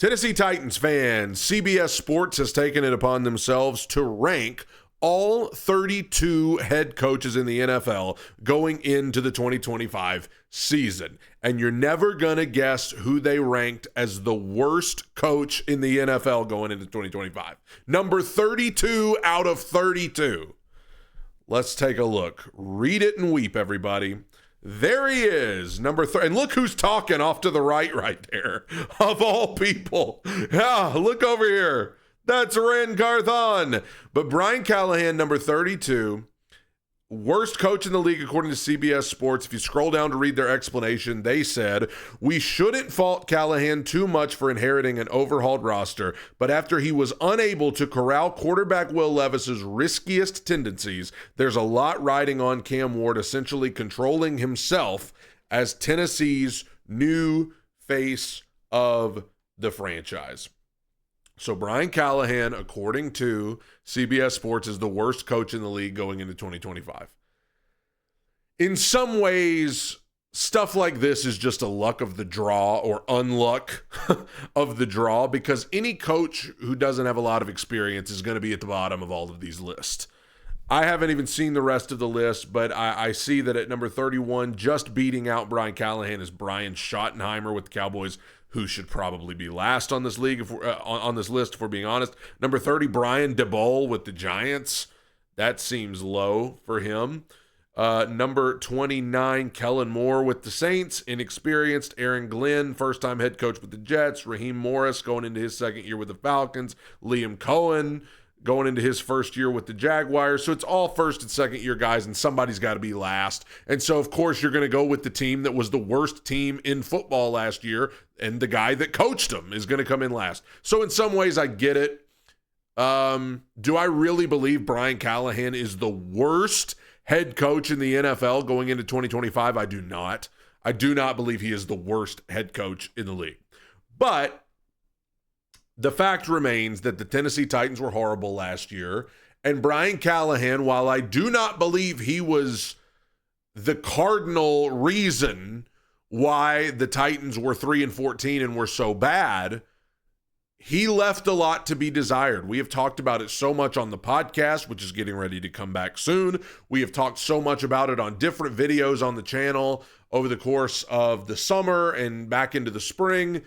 Tennessee Titans fans, CBS Sports has taken it upon themselves to rank all 32 head coaches in the NFL going into the 2025 season. And you're never going to guess who they ranked as the worst coach in the NFL going into 2025. Number 32 out of 32. Let's take a look. Read it and weep, everybody. There he is, number 3. And look who's talking off to the right there, of all people. Yeah, look over here. That's Ren Carthon. But Brian Callahan, number 32, worst coach in the league according to CBS Sports. If you scroll down to read their explanation, they said, we shouldn't fault Callahan too much for inheriting an overhauled roster, but after he was unable to corral quarterback Will Levis's riskiest tendencies, there's a lot riding on Cam Ward essentially controlling himself as Tennessee's new face of the franchise. So Brian Callahan, according to CBS Sports, is the worst coach in the league going into 2025. In some ways, stuff like this is just a luck of the draw or unluck of the draw, because any coach who doesn't have a lot of experience is going to be at the bottom of all of these lists. I haven't even seen the rest of the list, but I see that at number 31, just beating out Brian Callahan, is Brian Schottenheimer with the Cowboys, who should probably be last on this league on this list, if we're being honest. Number 30, Brian DeBole with the Giants. That seems low for him. Number 29, Kellen Moore with the Saints. Inexperienced. Aaron Glenn, first-time head coach with the Jets. Raheem Morris going into his second year with the Falcons. Liam Cohen going into his first year with the Jaguars. So it's all first and second year guys, and somebody's got to be last. And so, of course, you're going to go with the team that was the worst team in football last year, and the guy that coached them is going to come in last. So in some ways, I get it. Do I really believe Brian Callahan is the worst head coach in the NFL going into 2025? I do not. I do not believe he is the worst head coach in the league. But the fact remains that the Tennessee Titans were horrible last year, and Brian Callahan, while I do not believe he was the cardinal reason why the Titans were 3-14 and were so bad, he left a lot to be desired. We have talked about it so much on the podcast, which is getting ready to come back soon. We have talked so much about it on different videos on the channel over the course of the summer and back into the spring.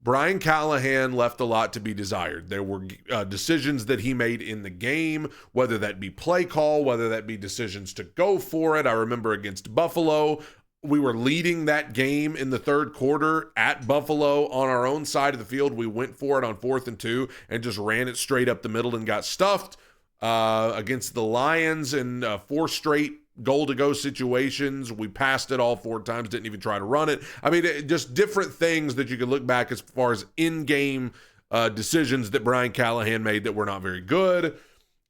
Brian Callahan left a lot to be desired. There were decisions that he made in the game, whether that be play call, whether that be decisions to go for it. I remember against Buffalo, we were leading that game in the third quarter at Buffalo on our own side of the field. We went for it on 4th and 2 and just ran it straight up the middle and got stuffed. Against the Lions in 4 straight goal-to-go situations, we passed it all 4 times, didn't even try to run it. I mean, just different things that you could look back as far as in-game decisions that Brian Callahan made that were not very good.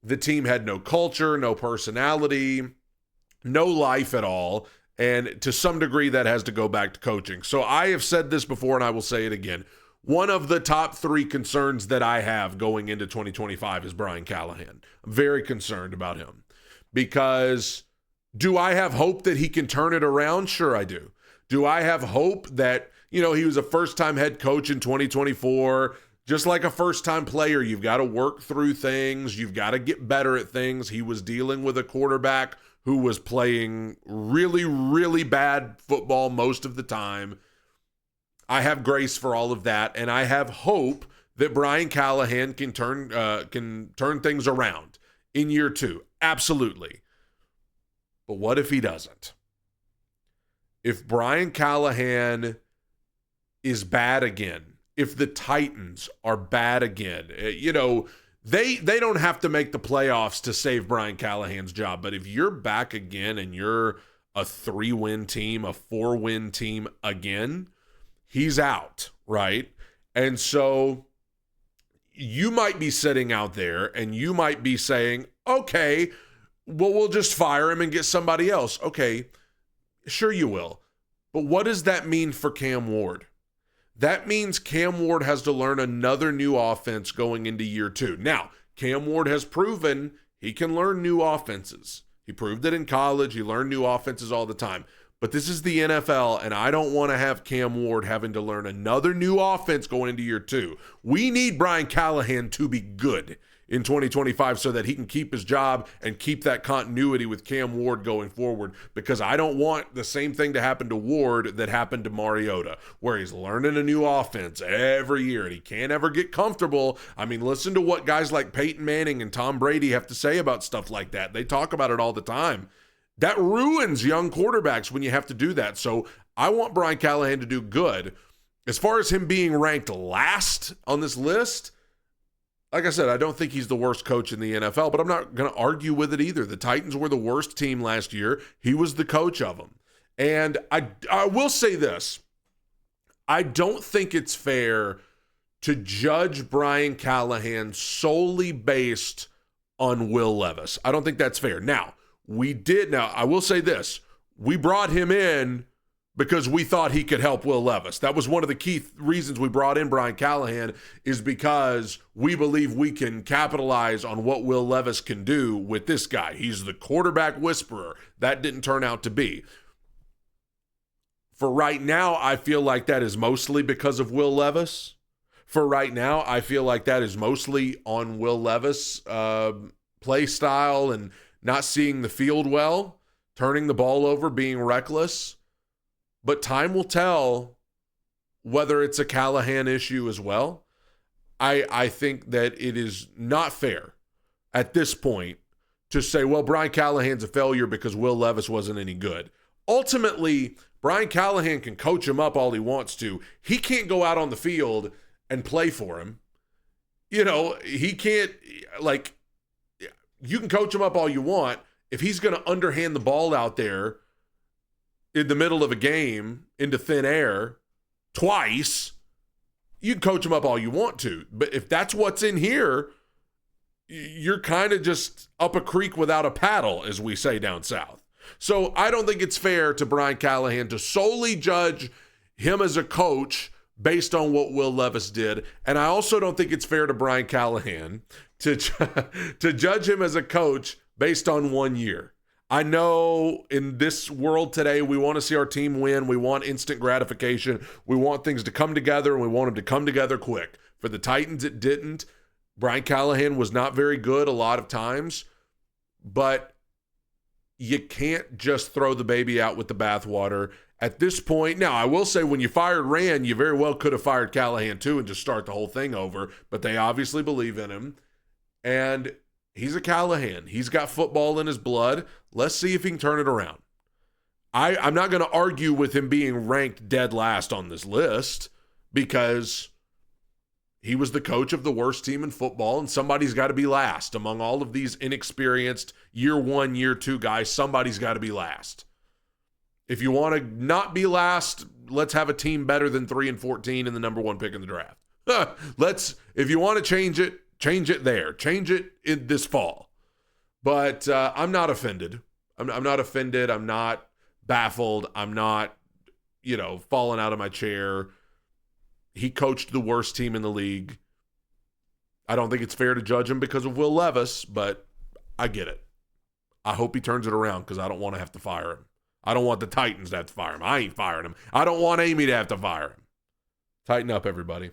The team had no culture, no personality, no life at all, and to some degree that has to go back to coaching. So I have said this before, and I will say it again. One of the top 3 concerns that I have going into 2025 is Brian Callahan. I'm very concerned about him because do I have hope that he can turn it around? Sure, I do. Do I have hope that, he was a first-time head coach in 2024? Just like a first-time player, you've got to work through things. You've got to get better at things. He was dealing with a quarterback who was playing really, really bad football most of the time. I have grace for all of that, and I have hope that Brian Callahan can turn things around in year 2. Absolutely. But what if he doesn't? If Brian Callahan is bad again, if the Titans are bad again, they don't have to make the playoffs to save Brian Callahan's job. But if you're back again and you're a 3-win team, a 4-win team again, he's out, right? And so you might be sitting out there and you might be saying, okay, well, we'll just fire him and get somebody else. Okay, sure you will. But what does that mean for Cam Ward? That means Cam Ward has to learn another new offense going into year 2. Now, Cam Ward has proven he can learn new offenses. He proved it in college. He learned new offenses all the time. But this is the NFL, and I don't want to have Cam Ward having to learn another new offense going into year 2. We need Brian Callahan to be good in 2025 so that he can keep his job and keep that continuity with Cam Ward going forward, because I don't want the same thing to happen to Ward that happened to Mariota, where he's learning a new offense every year and he can't ever get comfortable. I mean, listen to what guys like Peyton Manning and Tom Brady have to say about stuff like that. They talk about it all the time. That ruins young quarterbacks when you have to do that. So I want Brian Callahan to do good. As far as him being ranked last on this list, like I said, I don't think he's the worst coach in the NFL, but I'm not going to argue with it either. The Titans were the worst team last year. He was the coach of them. And I will say this. I don't think it's fair to judge Brian Callahan solely based on Will Levis. I don't think that's fair. Now, I will say this. We brought him in because we thought he could help Will Levis. That was one of the key reasons we brought in Brian Callahan, is because we believe we can capitalize on what Will Levis can do with this guy. He's the quarterback whisperer. That didn't turn out to be. For right now, I feel like that is mostly because of Will Levis. For right now, I feel like that is mostly on Will Levis' play style and not seeing the field well, turning the ball over, being reckless. But time will tell whether it's a Callahan issue as well. I think that it is not fair at this point to say, well, Brian Callahan's a failure because Will Levis wasn't any good. Ultimately, Brian Callahan can coach him up all he wants to. He can't go out on the field and play for him. You know, he can't, like, you can coach him up all you want. If he's going to underhand the ball out there in the middle of a game into thin air twice, you can coach him up all you want to. But if that's what's in here, you're kind of just up a creek without a paddle, as we say down south. So I don't think it's fair to Brian Callahan to solely judge him as a coach based on what Will Levis did. And I also don't think it's fair to Brian Callahan to judge him as a coach based on 1 year. I know in this world today, we want to see our team win. We want instant gratification. We want things to come together, and we want them to come together quick. For the Titans, it didn't. Brian Callahan was not very good a lot of times, but you can't just throw the baby out with the bathwater at this point. Now, I will say when you fired Rand, you very well could have fired Callahan too and just start the whole thing over, but they obviously believe in him. And he's a Callahan. He's got football in his blood. Let's see if he can turn it around. I'm not going to argue with him being ranked dead last on this list, because he was the coach of the worst team in football, and somebody's got to be last. Among all of these inexperienced year 1, year 2 guys, somebody's got to be last. If you want to not be last, let's have a team better than 3-14 and the number 1 pick in the draft. If you want to change it there. Change it in this fall. But I'm not offended. I'm not offended. I'm not baffled. I'm not, falling out of my chair. He coached the worst team in the league. I don't think it's fair to judge him because of Will Levis, but I get it. I hope he turns it around, because I don't want to have to fire him. I don't want the Titans to have to fire him. I ain't firing him. I don't want Amy to have to fire him. Tighten up, everybody.